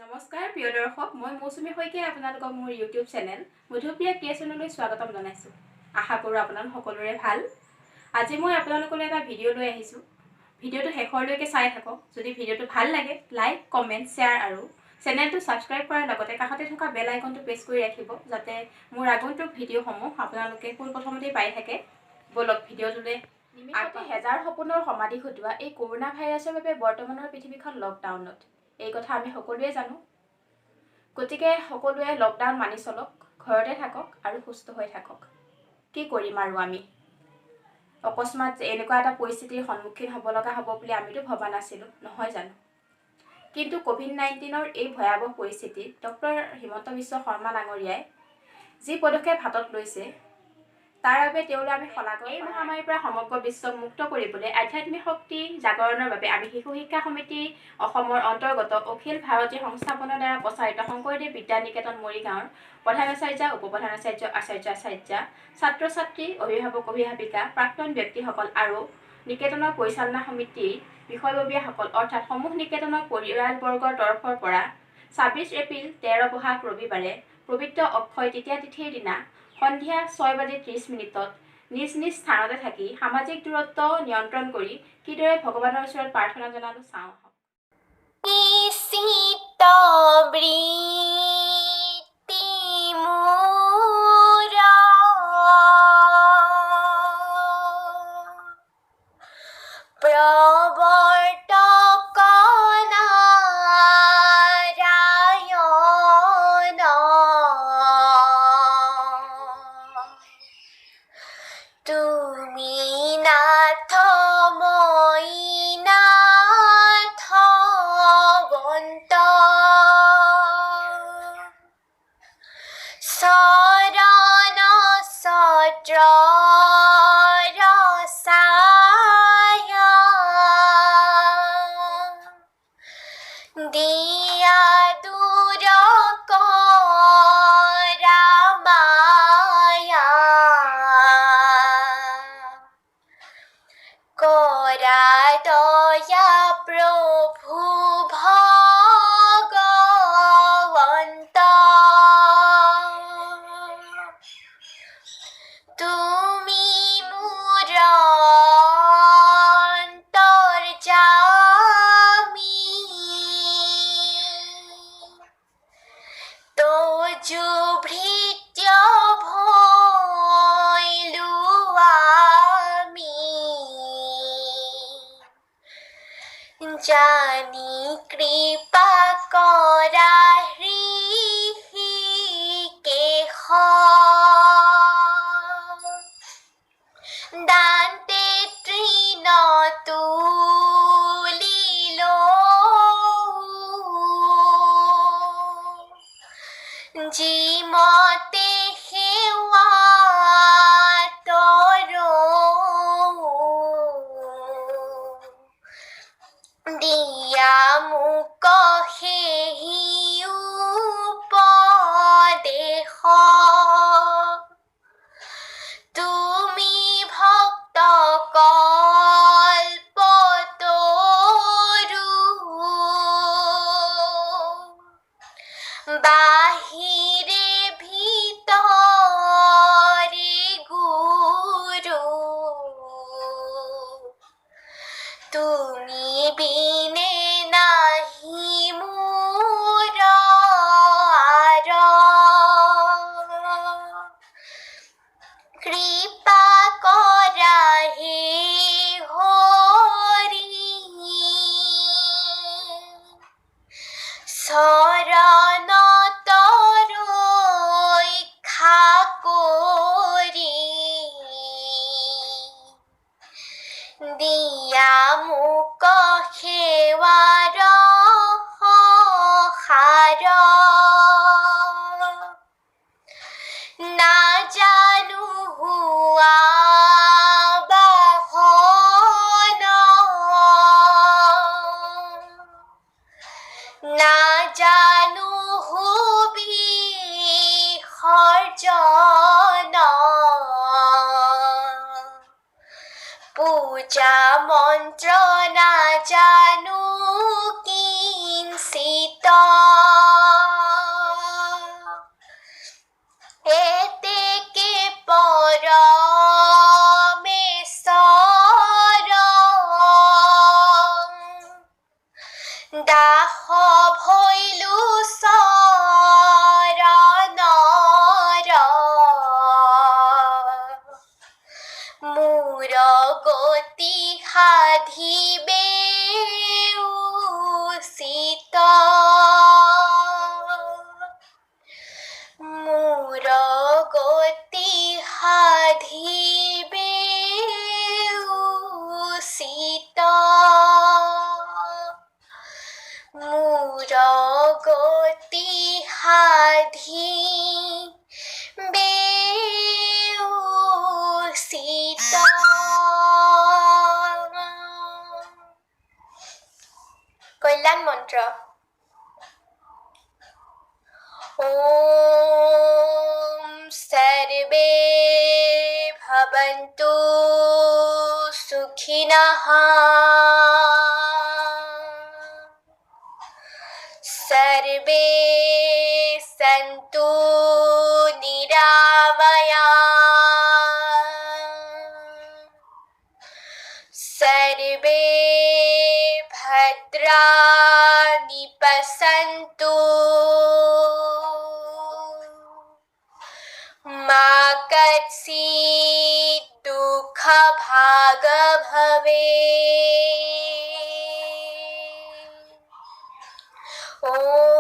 নমস্কাৰ প্ৰিয় দৰ্শক, মই মৌচুমী শইকীয়াই আপোনালোকক মোৰ ইউটিউব চেনেল মধুপ্ৰিয়া ক্ৰিয়েশ্যনলৈ স্বাগতম জনাইছোঁ। আশা কৰোঁ আপোনালোক সকলোৰে ভাল। আজি মই আপোনালোকলৈ এটা ভিডিঅ' লৈ আহিছোঁ। ভিডিঅ'টো শেষৰলৈকে চাই থাকক। যদি ভিডিঅ'টো ভাল লাগে লাইক, কমেণ্ট, শ্বেয়াৰ আৰু চেনেলটো ছাবস্ক্ৰাইব কৰাৰ লগতে কাষতে থকা বেল আইকনটো প্ৰেছ কৰি ৰাখিব, যাতে মোৰ আগন্তুক ভিডিঅ'সমূহ আপোনালোকে পোনপ্ৰথমতেই পাই থাকে। বলক ভিডিঅ'টোলৈ। নিমিষতে হেজাৰ সপোনৰ সমাধি ঘটোৱা এই কৰোণা ভাইৰাছৰ বাবে বৰ্তমানৰ পৃথিৱীখন লকডাউনত। এই কথা আমি সকলোৱে জানো। গতিকে সকলোৱে লকডাউন মানি চলক, ঘৰতে থাকক আৰু সুস্থ হৈ থাকক। কি কৰিম আৰু আমি অকস্মাত এনেকুৱা এটা পৰিস্থিতিৰ সন্মুখীন হ'ব লগা হ'ব বুলি আমিতো ভবা নাছিলোঁ, নহয় জানো? কিন্তু COVID-19ৰ এই ভয়াৱহ পৰিস্থিতিত ডক্টৰ হিমন্ত বিশ্ব শৰ্মা ডাঙৰীয়াই যি পদক্ষেপ হাতত লৈছে তাৰ বাবে তেওঁলৈ আমি শলাগৰ। এই মহামাৰীৰ পৰা সমগ্ৰ বিশ্বক মুক্ত কৰিবলৈ আধ্যাত্মিক শক্তি জাগৰণৰ বাবে আমি শিশু শিক্ষা সমিতি অসমৰ অন্তৰ্গত অখিল ভাৰতীয় সংস্থাপনৰ দ্বাৰা প্ৰচাৰিত শংকৰদেৱ বিদ্যা নিকেতন মৰিগাঁৱৰ প্ৰধানাচাৰ্য, উপপ্ৰধানাচাৰ্য, আচাৰ্য, ছাত্ৰ ছাত্ৰী, অভিভাৱক অভিভাৱিকা, প্ৰাক্তন ব্যক্তিসকল আৰু নিকেতনৰ পৰিচালনা সমিতিৰ বিষয়ববীয়াসকল অৰ্থাৎ সমূহ নিকেতনৰ পৰিয়াল বৰ্গৰ তৰফৰ পৰা 26 এপ্ৰিল 13 বহাগ ৰবিবাৰে পবিত্ৰ অক্ষয় তৃতীয়া তিথিৰ দিনা সন্ধিয়া 6:30 নিজ নিজ স্থানতে থাকি সামাজিক দূৰত্ব নিয়ন্ত্ৰণ কৰি কিদৰে ভগৱানৰ ওচৰত প্ৰাৰ্থনা জনালো চাওঁ। জানি কৃপা কৰা হৃষিকেশ দান্তে তৃণ তুলিল যিমতে সেৱা দিয়া মোক সেহি উপদেশ তুমি ভক্ত কল্পতৰু বাহিৰে ভিতৰে গুৰু তুমি বিনে নাহি মোৰ আৰ কৃপা কৰা হে হৰি চৰণত ৰক্ষা কৰি দিয়া মোক সেৱাৰ সহাৰ নাজানো হোৱা বাহন নাজানো বিসৰ্জন পূজা মন্ত্ৰ নাজানো কিঞ্চিত ভৈলু চৰণৰ মোৰ গতি সাধিবে উচিত মোৰ গতি সাধিবে উচিত মোৰ গতি সাধিবে উচিত কল্যাণ মন্ত্ৰ ॐ सर्वे भवन्तु सुखिनः सर्वे सन्तु निरामयाः सर्वे भद्राणि पश्यन्तु मा कश्चित् दुःखभाग् भवेत् ॐ